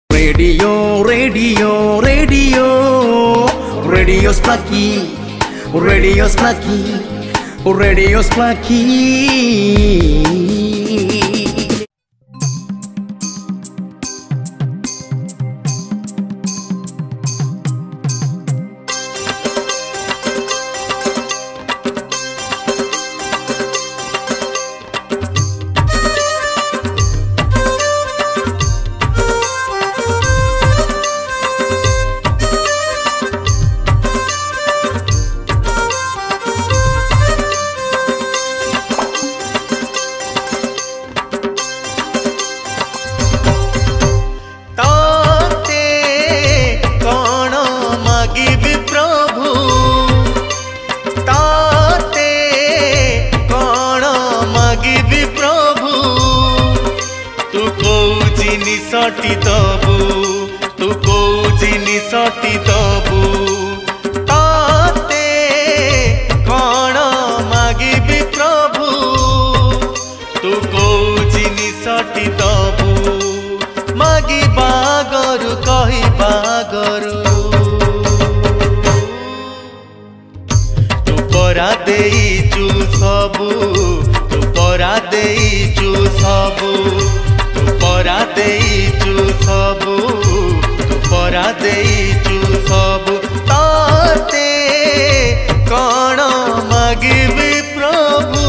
Radio, radio, radio, Radio Splaky, Radio Splaky, Radio Splaky. जिनिसटी दबु तू को जिनिसटी दबु ताते कौन मागिबी प्रभु तू को जिनिसटी दबु मागिबा गरु कहिबा गरु तू परा देइचु सबु तू परा देइचु सबु परा देइचु सबु तू परा देइचु सबु ताते कौन मागिबी प्रभु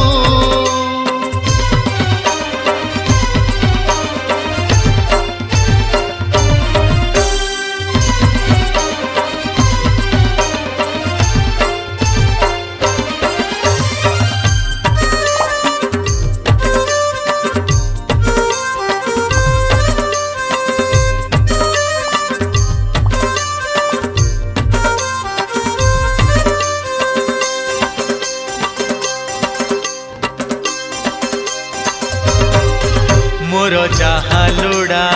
मोर जहा लोड़ा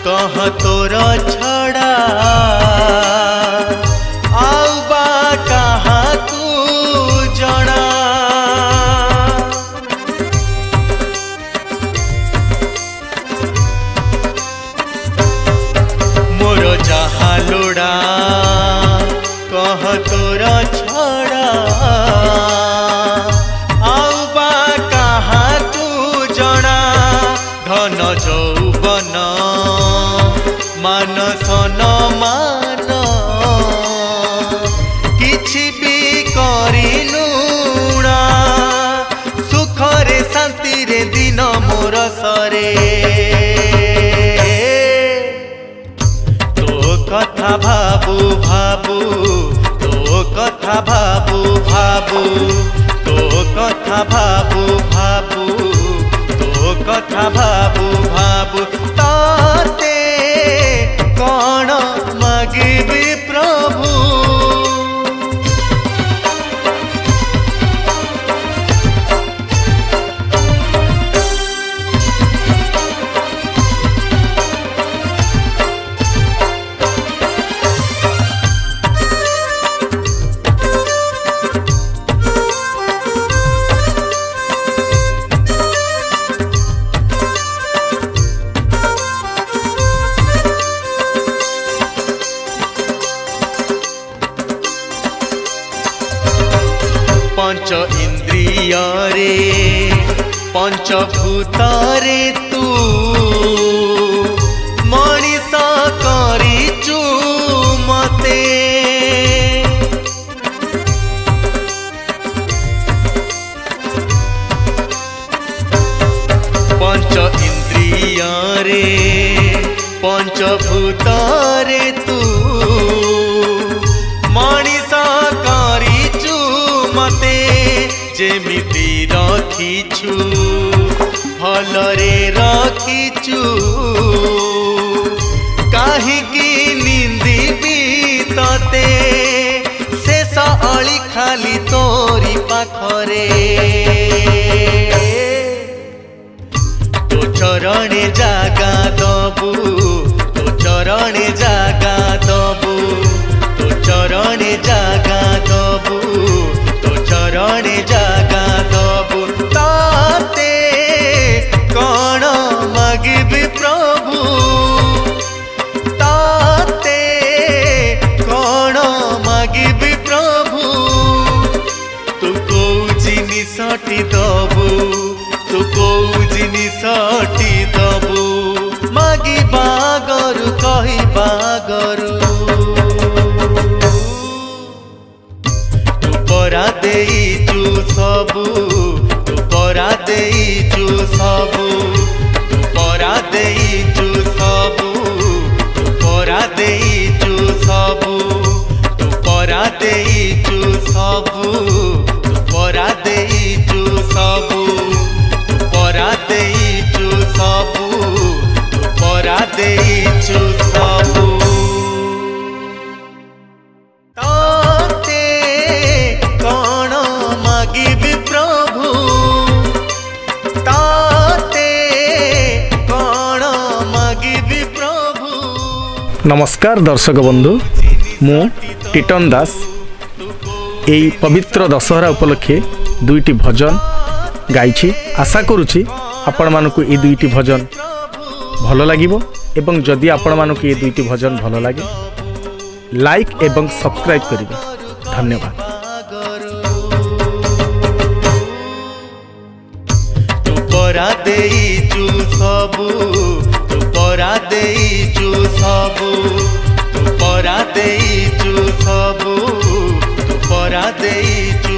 कह तोर छड़ा आउ बा कहा तू जड़ा मोर जहा लोड़ा कह तोर छड़ा धन जौवन मान सन मान किछि भी करिनुणा सुखरे शांति रे दिन मोर सरे तो कथा भाबू भाबू तो कथा भाबू भाबू तो कथा भाबू भाबू कथा भाबू भाबू ताते कौन मागिबी प्रभु पंच इंद्रिय रे पंचभूत रे तू मनीष करिचु मते पंच इंद्रिय रे पंचभूत रे तू मनीष करिचु मते जेमिति रखिछु भलरे रखिछु काहिकी निंदिबी तते शेष अली खाली तोरी पाखरे तो चरणे जागा दबु तो चरणे जागा दबु तो चरणे जागा दबु तो चरणे जागा दबु ताते कौन मागिबी प्रभु दबु तू को जिनिसटी दबु मागी बागरु कही बागरु तू परा देइचु सबु तू परा देइचु सबु तू परा देइचु सबु तू परा देइचु सबु तू परा देइचु सबु तू परा देइचु सबु तू परा देइचु सबु तू परा देइचु सबु ताते कौन मागिबी प्रभु ताते कौन मागिबी प्रभु। नमस्कार दर्शक बंधु मु टिटन दास एई पवित्र दशहरा उपलक्षे दुईटी भजन गाइछि। आशा करुछि आपण मानकु ए दुईटी भजन भल लागिबो एवं जदि आपण मानकु ए दुईटी भजन भल लागे लाइक एवं सब्सक्राइब करिवे। धन्यवाद। तू परा देइचु सबु तू परा देइचु सबु तू परा देइचु सबु तू परा देइचु